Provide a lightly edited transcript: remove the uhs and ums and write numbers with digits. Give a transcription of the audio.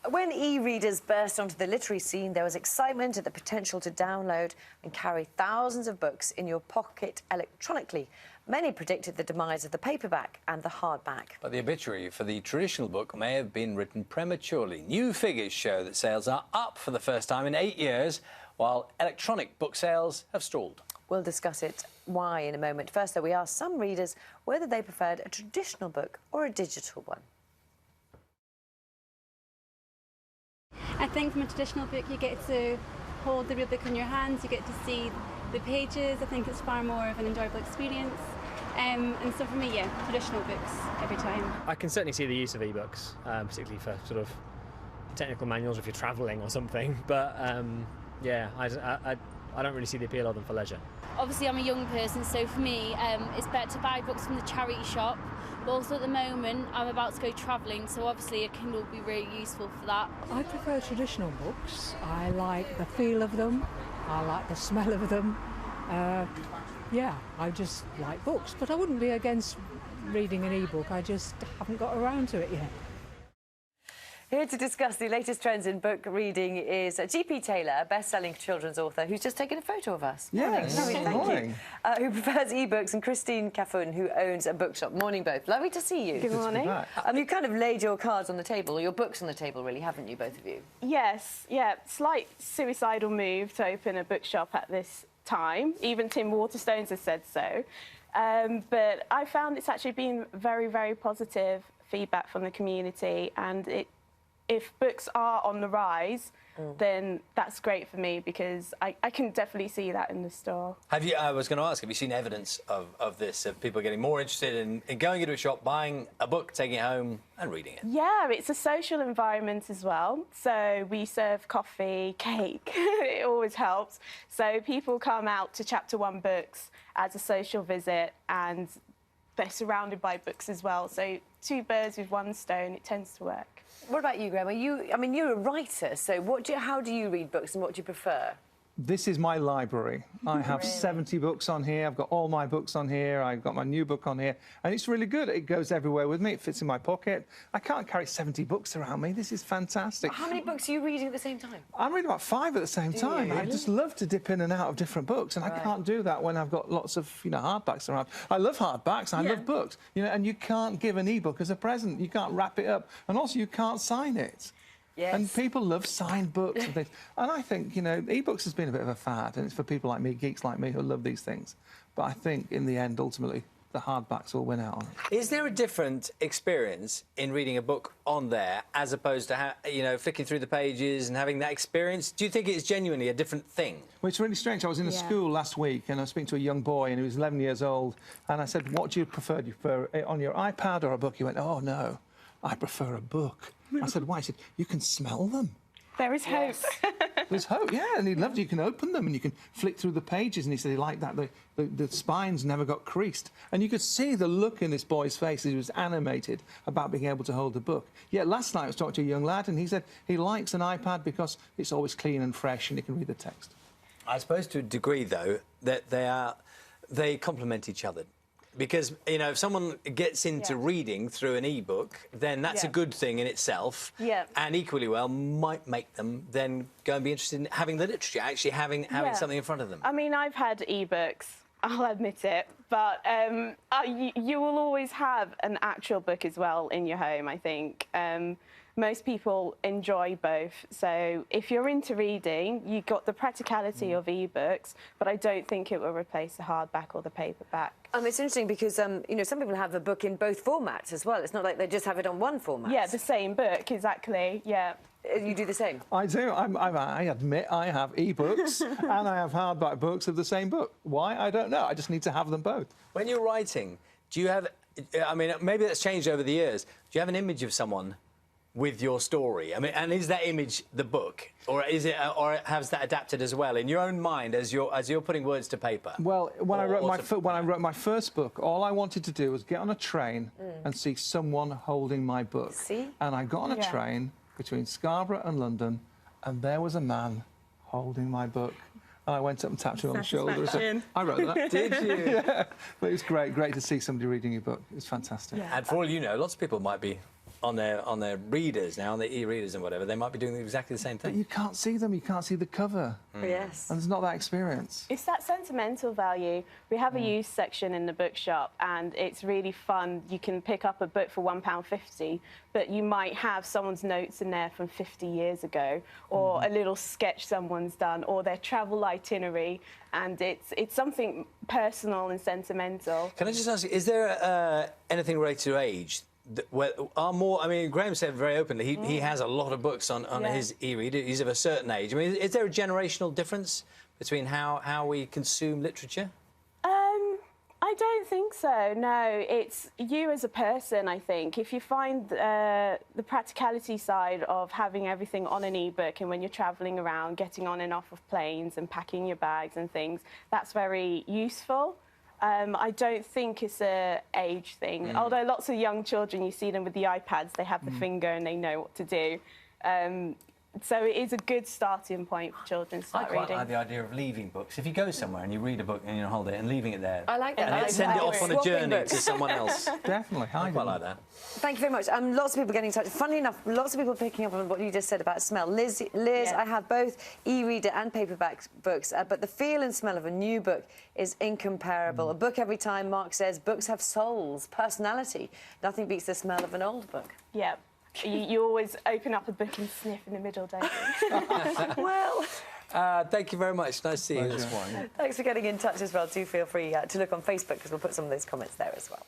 When e-readers burst onto the literary scene, there was excitement at the potential to download and carry thousands of books in your pocket electronically. Many predicted the demise of the paperback and the hardback. But the obituary for the traditional book may have been written prematurely. New figures show that sales are up for the first time in 8 years, while electronic book sales have stalled. We'll discuss why in a moment. First, though, we asked some readers whether they preferred a traditional book or a digital one. I think from a traditional book you get to hold the real book in your hands, you get to see the pages. I think it's far more of an enjoyable experience. And so for me, yeah, traditional books every time. I can certainly see the use of ebooks, particularly for sort of technical manuals if you're travelling or something. But yeah, I don't really see the appeal of them for leisure. Obviously, I'm a young person, so for me, it's better to buy books from the charity shop. But also at the moment, I'm about to go travelling, so obviously a Kindle will be really useful for that. I prefer traditional books. I like the feel of them. I like the smell of them. Yeah, I just like books, but I wouldn't be against reading an e-book. I just haven't got around to it yet. Here to discuss the latest trends in book reading is G.P. Taylor, a best-selling children's author, who's just taken a photo of us. Yes, Thank you. Who prefers e-books, and Christine Cafun, who owns a bookshop. Morning, both. Lovely to see you. Good morning. You've kind of laid your cards on the table, or your books on the table, really, haven't you, both of you? Yes, yeah. Slight suicidal move to open a bookshop at this time. Even Tim Waterstones has said so. But I found it's actually been very, very positive feedback from the community, and if books are on the rise, then that's great for me, because I can definitely see that in the store. Have you? I was going to ask, have you seen evidence of this, of people getting more interested in going into a shop, buying a book, taking it home and reading it? Yeah, it's a social environment as well. So we serve coffee, cake. It always helps. So people come out to Chapter 1 Books as a social visit, and they're surrounded by books as well. So 2 birds with 1 stone, it tends to work. What about you, Graham? You're a writer, so how do you read books, and what do you prefer? This is my library. I have 70 books on here. I've got all my books on here. I've got my new book on here. And it's really good. It goes everywhere with me. It fits in my pocket. I can't carry 70 books around me. This is fantastic. How many books are you reading at the same time? I'm reading about 5 at the same time. Really? I just love to dip in and out of different books, and I can't do that when I've got lots of, hardbacks around. I love hardbacks. I love books. And you can't give an e-book as a present. You can't wrap it up. And also, you can't sign it. Yes. And people love signed books and things. And I think, e-books has been a bit of a fad, and it's for people like me, geeks like me, who love these things. But I think, in the end, ultimately, the hardbacks will win out on it. Is there a different experience in reading a book on there as opposed to, flicking through the pages and having that experience? Do you think it's genuinely a different thing? Well, it's really strange. I was in a school last week, and I was speaking to a young boy, and he was 11 years old, and I said, what do you prefer? Do you prefer it on your iPad or a book? He went, oh, no, I prefer a book. I said, why? He said, you can smell them. There is hope. There's hope, yeah, and he loved it. You can open them and you can flick through the pages, and he said he liked that. The spines never got creased. And you could see the look in this boy's face as he was animated about being able to hold a book. Yet last night I was talking to a young lad, and he said he likes an iPad because it's always clean and fresh and he can read the text. I suppose to a degree, though, that they complement each other. Because, if someone gets into reading through an e-book, then that's a good thing in itself. Yeah. And equally well, might make them then go and be interested in having the literature, actually having something in front of them. I mean, I've had e-books, I'll admit it, but you will always have an actual book as well in your home, I think. Most people enjoy both. So if you're into reading, you've got the practicality of e-books, but I don't think it will replace the hardback or the paperback. It's interesting because, some people have a book in both formats as well. It's not like they just have it on one format. Yeah, the same book, exactly, yeah. You do the same? I do. I admit I have e-books and I have hardback books of the same book. Why? I don't know. I just need to have them both. When you're writing, do you have... maybe that's changed over the years. Do you have an image of someone with your story? And is that image the book, or has that adapted as well in your own mind as you're putting words to paper? Well, when I wrote my first book, all I wanted to do was get on a train and see someone holding my book. See? And I got on a train between Scarborough and London, and there was a man holding my book. And I went up and tapped him on the shoulder and said, I wrote that. Did you? Yeah. But it was great to see somebody reading your book. It was fantastic. Yeah. And for all you know, lots of people might be on their readers now, on their e-readers and whatever, they might be doing exactly the same But thing. you can't see them. You can't see the cover. Yes. And there's not that experience. It's that sentimental value. We have a used section in the bookshop, and it's really fun. You can pick up a book for £1.50, but you might have someone's notes in there from 50 years ago, or a little sketch someone's done, or their travel itinerary, and it's something personal and sentimental. Can I just ask you, is there anything related to age? I mean, Graham said very openly he has a lot of books on his e-reader. He's of a certain age. I mean, is there a generational difference between how we consume literature? I don't think so, no. It's you as a person, I think. If you find the practicality side of having everything on an e-book, and when you're travelling around, getting on and off of planes and packing your bags and things, that's very useful. I don't think it's a age thing. Although lots of young children, you see them with the iPads, they have the finger and they know what to do. So it is a good starting point for children to start I quite reading. like the idea of leaving books. If you go somewhere and you read a book and you hold it and leaving it there, I like that. and I like send that. it off on a Swapping journey books. to someone else. Definitely. I quite like that. Thank you very much. Lots of people getting in touch. Funnily enough, lots of people picking up on what you just said about smell. Liz, Yeah. I have both e-reader and paperback books, but the feel and smell of a new book is incomparable. A book every time, Mark says, books have souls, personality. Nothing beats the smell of an old book. Yeah. You always open up a book and sniff in the middle, don't you? Well, Thank you very much. Nice to see you this morning. thanks for getting in touch as well. Do feel free to look on Facebook, because we'll put some of those comments there as well.